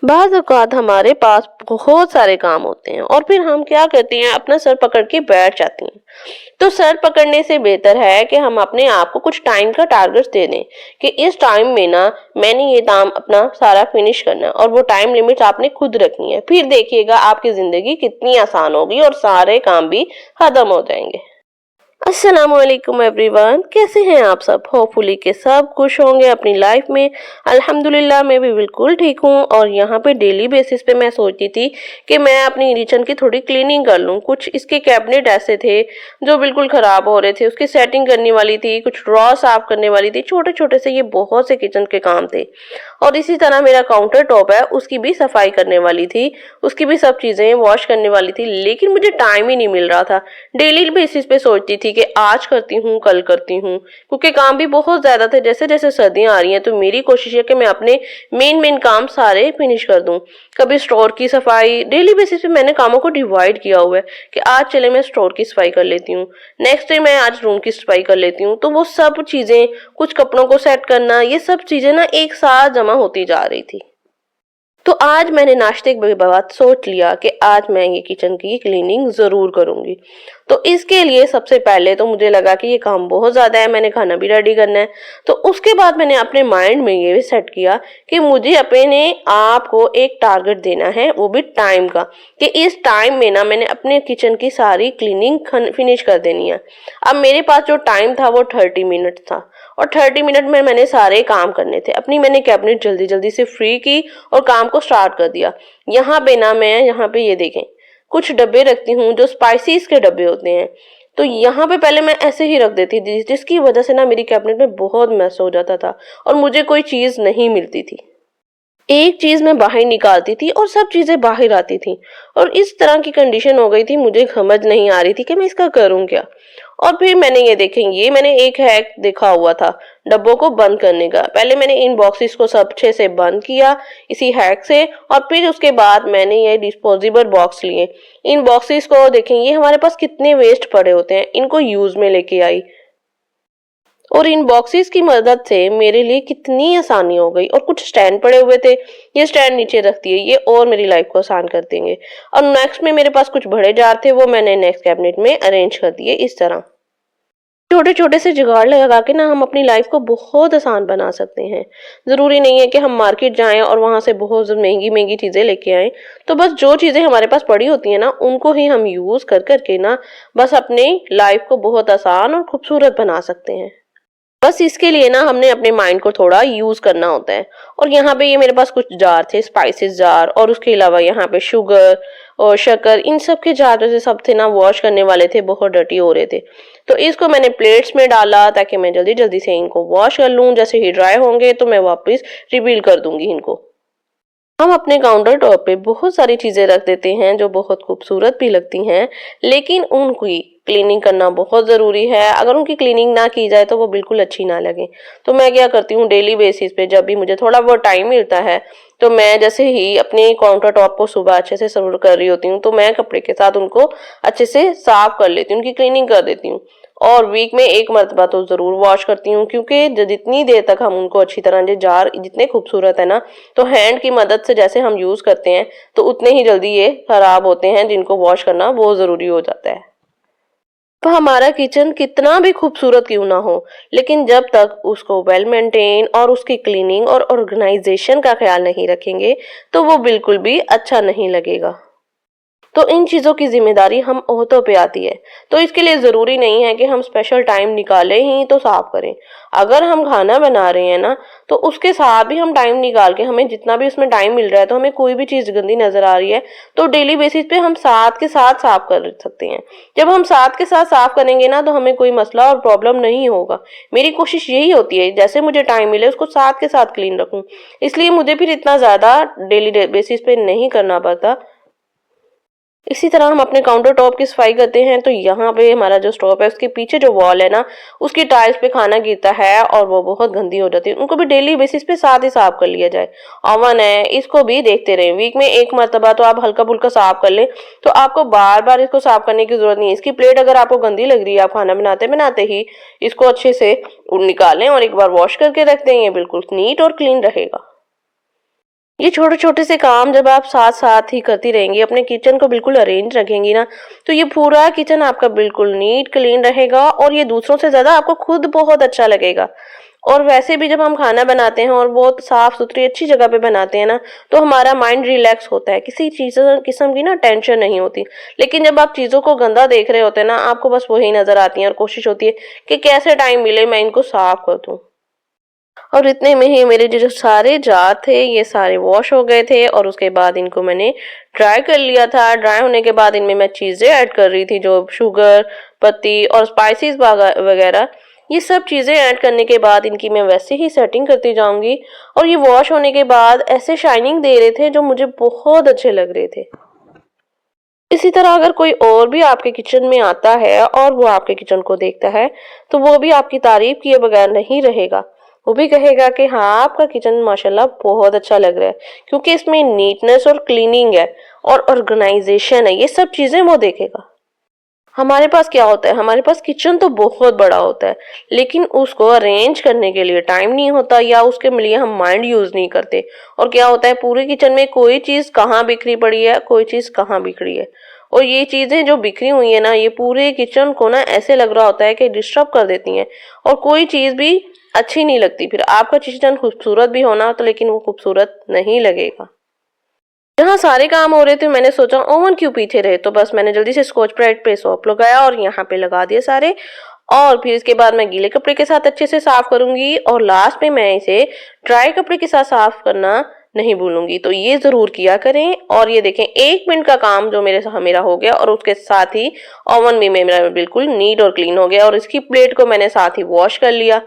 बाज़ औक़ात हमारे पास बहुत सारे काम होते हैं और फिर हम क्या करते हैं, अपना सर पकड़ के बैठ जाती हैं। तो सर पकड़ने से बेहतर है कि हम अपने आप को कुछ टाइम का टारगेट दे दें कि इस टाइम में ना मैंने ये काम अपना सारा फिनिश करना है, और वो टाइम लिमिट आपने खुद रखनी है। फिर देखिएगा आपकी ज़िंदगी कितनी आसान होगी और सारे काम भी खत्म हो जाएंगे। अस्सलामुअलैकुम एवरीवन, कैसे हैं आप सब? होपफुली के सब खुश होंगे अपनी लाइफ में। अल्हम्दुलिल्लाह मैं भी बिल्कुल ठीक हूँ। और यहाँ पे डेली बेसिस पे मैं सोचती थी कि मैं अपनी किचन की थोड़ी क्लीनिंग कर लूँ। कुछ इसके कैबिनेट ऐसे थे जो बिल्कुल ख़राब हो रहे थे, उसकी सेटिंग करने वाली थी, कुछ ड्रॉ साफ करने वाली थी, छोटे छोटे से ये बहुत से किचन के काम थे। और इसी तरह मेरा काउंटर टॉप है, उसकी भी सफाई करने वाली थी, उसकी भी सब चीज़ें वॉश करने वाली थी, लेकिन मुझे टाइम ही नहीं मिल रहा था। डेली बेसिस पे सोचती थी कि आज करती हूँ, कल करती हूँ, क्योंकि काम भी बहुत ज्यादा थे। जैसे जैसे सर्दियां आ रही हैं तो मेरी कोशिश है कि मैं अपने मेन काम सारे फिनिश कर दूं। कभी स्टोर की सफाई, डेली बेसिस पे मैंने कामों को डिवाइड किया हुआ है कि आज चले मैं स्टोर की सफाई कर लेती हूँ, नेक्स्ट डे मैं आज रूम की सफाई कर लेती हूँ। तो वो सब चीजें, कुछ कपड़ों को सेट करना, ये सब चीजें ना एक साथ जमा होती जा रही थी। तो आज मैंने नाश्ते के बाद सोच लिया कि आज मैं ये किचन की क्लीनिंग जरूर करूंगी। तो इसके लिए सबसे पहले तो मुझे लगा कि ये काम बहुत ज्यादा है, मैंने खाना भी रेडी करना है। तो उसके बाद मैंने अपने माइंड में ये भी सेट किया कि मुझे अपने आप को एक टारगेट देना है, वो भी टाइम का, कि इस टाइम में ना मैंने अपने किचन की सारी क्लीनिंग फिनिश कर देनी है। अब मेरे पास जो टाइम था वो 30 मिनट था, और 30 मिनट में मैंने सारे काम करने थे। अपनी मैंने कैबिनेट जल्दी जल्दी से फ्री की और काम को स्टार्ट कर दिया। यहाँ पे ना मैं यहाँ पे ये देखें, कुछ डब्बे रखती हूँ जो स्पाइसेस के डब्बे होते हैं। तो यहाँ पे पहले मैं ऐसे ही रख देती थी, जिसकी वजह से ना मेरी कैबिनेट में बहुत मैस हो जाता था और मुझे कोई चीज नहीं मिलती थी। एक चीज मैं बाहर निकालती थी और सब चीजें बाहर आती थी, और इस तरह की कंडीशन हो गई थी, मुझे समझ नहीं आ रही थी कि मैं इसका करूं क्या। और फिर मैंने ये देखेंगे, मैंने एक हैक देखा हुआ था डब्बों को बंद करने का। पहले मैंने इन बॉक्सेस को सब अच्छे से बंद किया इसी हैक से, और फिर उसके बाद मैंने ये डिस्पोजेबल बॉक्स लिए। इन बॉक्सेस को देखेंगे, हमारे पास कितने वेस्ट पड़े होते हैं, इनको यूज में लेके आई, और इन बॉक्सेस की मदद से मेरे लिए कितनी आसानी हो गई। और कुछ स्टैंड पड़े हुए थे, ये स्टैंड नीचे रख दिए, ये और मेरी लाइफ को आसान कर देंगे। और नेक्स्ट में मेरे पास कुछ बड़े जार थे, वो मैंने नेक्स्ट कैबिनेट में अरेंज कर दिए इस तरह। छोटे छोटे से जुगाड़ लगा के ना हम अपनी लाइफ को बहुत आसान बना सकते हैं। जरूरी नहीं है कि हम मार्केट जाएं और वहां से बहुत महंगी महंगी चीजें लेके आएं। तो बस जो चीजें हमारे पास पड़ी होती है ना, उनको ही हम यूज कर करके ना बस अपनी लाइफ को बहुत आसान और खूबसूरत बना सकते हैं। बस इसके लिए ना हमने अपने माइंड को थोड़ा यूज करना होता है। और यहाँ पे ये मेरे पास कुछ जार थे, स्पाइसेस जार, और उसके अलावा यहाँ पे शुगर और शक्कर, इन सब के जार जैसे सब थे ना, वॉश करने वाले थे, बहुत डर्टी हो रहे थे। तो इसको मैंने प्लेट्स में डाला ताकि मैं जल्दी जल्दी से इनको वॉश कर लूँ। जैसे ही ड्राई होंगे तो मैं वापस रिवील कर दूंगी इनको। हम अपने काउंटर टॉप पे बहुत सारी चीजें रख देते हैं जो बहुत खूबसूरत भी लगती हैं, लेकिन उनकी क्लीनिंग करना बहुत जरूरी है। अगर उनकी क्लीनिंग ना की जाए तो वो बिल्कुल अच्छी ना लगे। तो मैं क्या करती हूँ, डेली बेसिस पे जब भी मुझे थोड़ा बहुत टाइम मिलता है, तो मैं जैसे ही अपने काउंटर टॉप को सुबह अच्छे से सर्व कर रही होती हूँ, तो मैं कपड़े के साथ उनको अच्छे से साफ कर लेती हूँ, उनकी क्लीनिंग कर देती हूँ। और वीक में एक मरतबा तो जरूर वॉश करती हूँ, क्योंकि जितनी देर तक हम उनको अच्छी तरह से, जार जितने खूबसूरत है ना, तो हैंड की मदद से जैसे हम यूज करते हैं तो उतने ही जल्दी ये खराब होते हैं, जिनको वॉश करना बहुत जरूरी हो जाता है। तो हमारा किचन कितना भी खूबसूरत क्यों ना हो, लेकिन जब तक उसको वेल मेंटेन और उसकी क्लीनिंग और ऑर्गेनाइजेशन का ख्याल नहीं रखेंगे तो वो बिल्कुल भी अच्छा नहीं लगेगा। तो इन चीजों की जिम्मेदारी हम औरतों पे आती है। तो इसके लिए जरूरी नहीं है कि हम स्पेशल टाइम निकालें ही तो साफ करें। अगर हम खाना बना रहे हैं ना, तो उसके साथ भी हम टाइम निकाल के, हमें जितना भी उसमें टाइम मिल रहा है, तो हमें कोई भी चीज गंदी नजर आ रही है तो डेली बेसिस पे हम साथ के साथ साफ कर सकते हैं। जब हम साथ के साथ साफ करेंगे ना, तो हमें कोई मसला और प्रॉब्लम नहीं होगा। मेरी कोशिश यही होती है, जैसे मुझे टाइम मिले उसको साथ के साथ क्लीन रखूं, इसलिए मुझे फिर इतना ज्यादा डेली बेसिस पे नहीं करना पड़ता। इसी तरह हम अपने काउंटर टॉप की सफाई करते हैं, तो यहाँ पे हमारा जो स्टोव है उसके पीछे जो वॉल है ना, उसकी टाइल्स पे खाना गिरता है और वो बहुत गंदी हो जाती है, उनको भी डेली बेसिस पे साथ ही साफ कर लिया जाए। ओवन है, इसको भी देखते रहें, वीक में एक मरतबा तो आप हल्का फुल्का साफ कर लें, तो आपको बार बार इसको साफ करने की जरूरत नहीं है। इसकी प्लेट अगर आपको गंदी लग रही है, आप खाना बनाते बनाते ही इसको अच्छे से निकालें और एक बार वॉश करके रख दें, ये बिल्कुल नीट और क्लीन रहेगा। ये छोटे छोटे से काम जब आप साथ साथ ही करती रहेंगी, अपने किचन को बिल्कुल अरेंज रखेंगी ना, तो ये पूरा किचन आपका बिल्कुल नीट क्लीन रहेगा और ये दूसरों से ज्यादा आपको खुद बहुत अच्छा लगेगा। और वैसे भी जब हम खाना बनाते हैं और बहुत साफ सुथरी अच्छी जगह पे बनाते हैं ना, तो हमारा माइंड रिलैक्स होता है, किसी चीज किस्म की ना टेंशन नहीं होती। लेकिन जब आप चीजों को गंदा देख रहे होते हैं ना, आपको बस वही नजर आती है और कोशिश होती है कि कैसे टाइम मिले मैं इनको साफ कर दूं। और इतने में ही मेरे जो सारे जार थे ये सारे वॉश हो गए थे और उसके बाद इनको मैंने ड्राई कर लिया था। ड्राई होने के बाद इनमें मैं चीज़ें ऐड कर रही थी, जो शुगर, पत्ती और स्पाइसेस वगैरह। ये सब चीज़ें ऐड करने के बाद इनकी मैं वैसे ही सेटिंग करती जाऊंगी। और ये वॉश होने के बाद ऐसे शाइनिंग दे रहे थे जो मुझे बहुत अच्छे लग रहे थे। इसी तरह अगर कोई और भी आपके किचन में आता है और वो आपके किचन को देखता है, तो वो भी आपकी तारीफ किए बगैर नहीं रहेगा। वो भी कहेगा कि हाँ, आपका किचन माशाल्लाह बहुत अच्छा लग रहा है, क्योंकि इसमें नीटनेस और क्लीनिंग है और ऑर्गेनाइजेशन है। ये सब चीजें वो देखेगा। हमारे पास क्या होता है, हमारे पास किचन तो बहुत बड़ा होता है, लेकिन उसको अरेंज करने के लिए टाइम नहीं होता या उसके लिए हम माइंड यूज नहीं करते। और क्या होता है, पूरे किचन में कोई चीज कहाँ बिखरी पड़ी है, कोई चीज कहाँ बिखरी है। और ये चीजें जो बिखरी हुई है ना, ये पूरे किचन को ना ऐसे लग रहा होता है कि डिस्टर्ब कर देती हैं और कोई चीज भी अच्छी नहीं लगती। फिर आपका किचन खूबसूरत भी होना तो, लेकिन वो खूबसूरत नहीं लगेगा। जहाँ सारे काम हो रहे थे मैंने सोचा ओवन क्यों पीछे रहे, तो बस मैंने जल्दी से स्कॉच ब्राइट पे सोप लगाया और यहाँ पे लगा दिए सारे। और फिर इसके बाद मैं गीले कपड़े के साथ अच्छे से साफ करूंगी और लास्ट में मैं इसे ड्राई कपड़े के साथ साफ करना नहीं भूलूंगी। तो ये जरूर किया करें। और ये देखें, 1 मिनट का काम जो मेरा हो गया और उसके साथ ही ओवन भी मेरा बिल्कुल नीट और क्लीन हो गया और इसकी प्लेट को मैंने साथ ही वॉश कर लिया।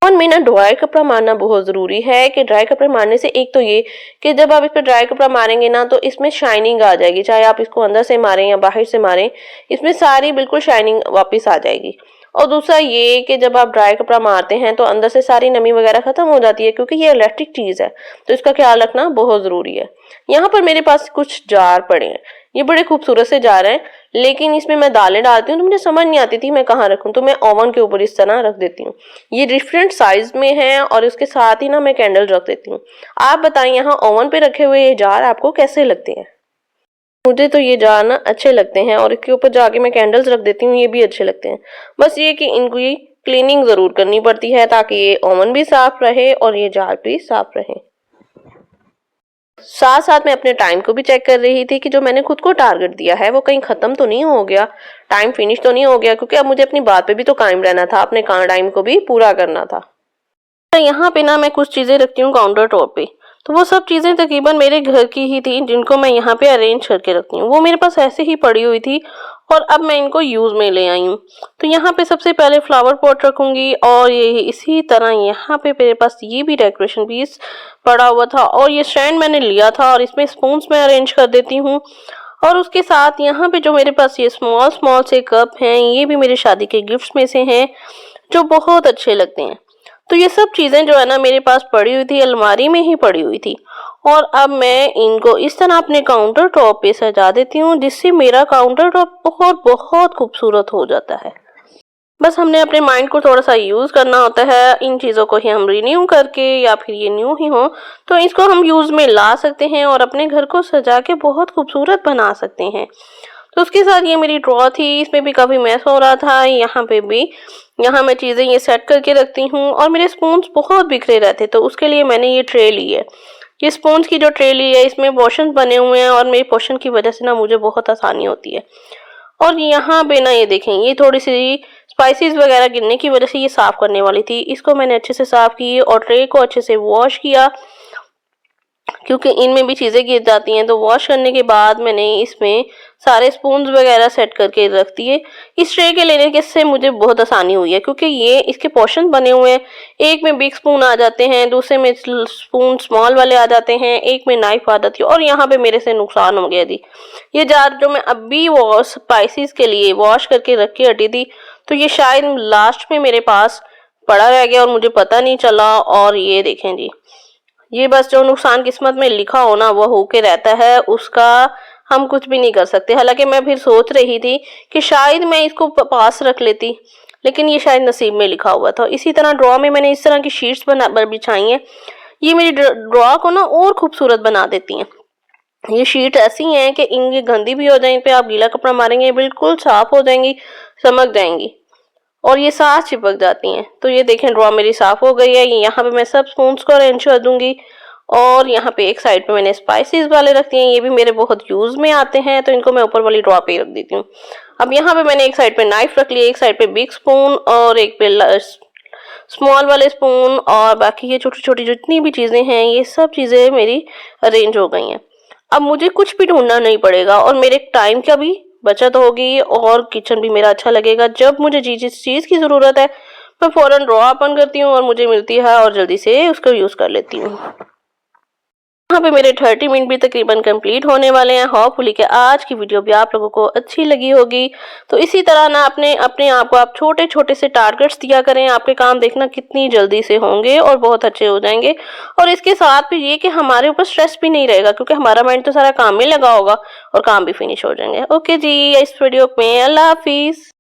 ओवन में ना ड्राई कपड़ा मारना बहुत जरूरी है कि ड्राई कपड़े मारने से एक तो ये कि जब आप इस पर ड्राई कपड़ा मारेंगे ना, तो इसमें शाइनिंग आ जाएगी। चाहे आप इसको अंदर से मारें या बाहर से मारें, इसमें सारी बिल्कुल शाइनिंग वापस आ जाएगी। और दूसरा ये कि जब आप ड्राई कपड़ा मारते हैं तो अंदर से सारी नमी वगैरह खत्म हो जाती है, क्योंकि ये इलेक्ट्रिक चीज है, तो इसका ख्याल रखना बहुत जरूरी है। यहाँ पर मेरे पास कुछ जार पड़े हैं, ये बड़े खूबसूरत से जार हैं, लेकिन इसमें मैं दालें डालती हूँ तो मुझे समझ नहीं आती थी मैं कहाँ रखूँ, तो मैं ओवन के ऊपर इस तरह रख देती हूँ। ये डिफरेंट साइज में है और इसके साथ ही ना मैं कैंडल रख देती हूँ। आप बताएं, यहाँ ओवन पे रखे हुए ये जार आपको कैसे लगते हैं? मुझे तो ये जार ना अच्छे लगते हैं और इसके ऊपर जाके मैं कैंडल्स रख देती हूँ, ये भी अच्छे लगते हैं। बस ये कि इनकी क्लीनिंग जरूर करनी पड़ती है ताकि ये ओवन भी साफ रहे और ये जार भी साफ रहे। साथ साथ मैं अपने टाइम को भी चेक कर रही थी कि जो मैंने खुद को टारगेट दिया है वो कहीं खत्म तो नहीं हो गया, टाइम फिनिश तो नहीं हो गया, क्योंकि अब मुझे अपनी बात पे भी तो कायम रहना था, अपने टाइम को भी पूरा करना था। यहाँ पे ना मैं कुछ चीजें रखती हूँ काउंटर टॉप पे, तो वो सब चीजें तकरीबन मेरे घर की ही थी जिनको मैं यहाँ पे अरेंज करके रखती हूँ। वो मेरे पास ऐसे ही पड़ी हुई थी और अब मैं इनको यूज में ले आई हूँ। तो यहाँ पे सबसे पहले फ्लावर पॉट रखूंगी और ये इसी तरह यहाँ पे मेरे पास ये भी डेकोरेशन पीस पड़ा हुआ था और ये स्टैंड मैंने लिया था और इसमें स्पून्स मैं अरेंज कर देती हूँ। और उसके साथ यहाँ पे जो मेरे पास ये स्मॉल स्मॉल से कप हैं, ये भी मेरी शादी के गिफ्ट्स में से हैं जो बहुत अच्छे लगते हैं। तो ये सब चीजें जो है ना मेरे पास पड़ी हुई थी, अलमारी में ही पड़ी हुई थी और अब मैं इनको इस तरह अपने काउंटर टॉप पे सजा देती हूँ, जिससे मेरा काउंटर टॉप बहुत बहुत खूबसूरत हो जाता है। बस हमने अपने माइंड को थोड़ा सा यूज करना होता है, इन चीजों को ही हम रिन्यू करके या फिर ये न्यू ही हो तो इसको हम यूज में ला सकते हैं और अपने घर को सजा के बहुत खूबसूरत बना सकते हैं। तो उसके साथ ये मेरी ड्रॉ थी, इसमें भी काफी मैस हो रहा था। यहाँ पे भी यहाँ मैं चीजें ये सेट करके रखती हूँ और मेरे स्पून्स बहुत बिखरे रहते, तो उसके लिए मैंने ये ट्रे ली है। ये स्पून्स की जो ट्रे ली है इसमें पोर्शन बने हुए हैं और मेरे पोर्शन की वजह से ना मुझे बहुत आसानी होती है। और यहाँ पे ना ये देखें, ये थोड़ी सी स्पाइसेस वगैरह गिरने की वजह से ये साफ करने वाली थी, इसको मैंने अच्छे से साफ की और ट्रे को अच्छे से वॉश किया, क्योंकि इनमें भी चीजें गिर जाती हैं। तो वॉश करने के बाद मैंने इसमें सारे स्पून्स वगैरह सेट करके रख दिए। इस ट्रे के लेने के से मुझे बहुत आसानी हुई है, क्योंकि ये इसके पोर्शन बने हुए हैं। एक में बिग स्पून आ जाते हैं, दूसरे में स्पून स्मॉल वाले आ जाते हैं, एक में नाइफ आ जाती है और यहाँ पे मेरे से नुकसान हो गया थी। ये जार जो मैं अभी स्पाइसेस के लिए वॉश करके रख के हटी थी, तो ये शायद लास्ट में मेरे पास पड़ा रह गया और मुझे पता नहीं चला। और ये देखें जी, ये बस जो नुकसान किस्मत में लिखा हो ना वो होके रहता है, उसका हम कुछ भी नहीं कर सकते। हालांकि मैं फिर सोच रही थी कि शायद मैं इसको पास रख लेती, लेकिन ये शायद नसीब में लिखा हुआ था। इसी तरह ड्रॉ में मैंने इस तरह की शीट्स बिछाई हैं। ये मेरी ड्रॉ को ना और खूबसूरत बना देती हैं। ये शीट ऐसी हैं कि इनकी गंदी भी हो जाए, इन पे आप गीला कपड़ा मारेंगे बिल्कुल साफ हो जाएंगी, चमक जाएंगी और ये साथ चिपक जाती हैं। तो ये देखें ड्रॉ मेरी साफ हो गई है। यहाँ पे मैं सब स्पून्स को अरेंज कर दूंगी और यहाँ पे एक साइड पे मैंने स्पाइसेस वाले रख दिए हैं, ये भी मेरे बहुत यूज में आते हैं, तो इनको मैं ऊपर वाली ड्रॉ पे रख देती हूँ। अब यहाँ पे मैंने एक साइड पे नाइफ रख लिया, एक साइड पे बिग स्पून और एक पे स्मॉल वाले स्पून, और बाकी ये छोटी छोटी जितनी भी चीजें हैं ये सब चीजें मेरी अरेंज हो गई हैं। अब मुझे कुछ भी ढूंढना नहीं पड़ेगा और मेरे टाइम का भी बचत होगी और किचन भी मेरा अच्छा लगेगा। जब मुझे जिस चीज की जरूरत है मैं फौरन ड्रॉ ओपन करती हूँ और मुझे मिलती है और जल्दी से उसको यूज कर लेती हूँ। यहाँ पे मेरे 30 मिनट भी तकरीबन कंप्लीट होने वाले हैं। होपफुली कि आज की वीडियो भी आप लोगों को अच्छी लगी होगी। तो इसी तरह ना अपने आप को आप छोटे छोटे से टारगेट्स दिया करें, आपके काम देखना कितनी जल्दी से होंगे और बहुत अच्छे हो जाएंगे। और इसके साथ भी ये कि हमारे ऊपर स्ट्रेस भी नहीं रहेगा क्योंकि हमारा माइंड तो सारा काम में लगा होगा और काम भी फिनिश हो जाएंगे। ओके जी, इस वीडियो में अल्लाह हाफिज।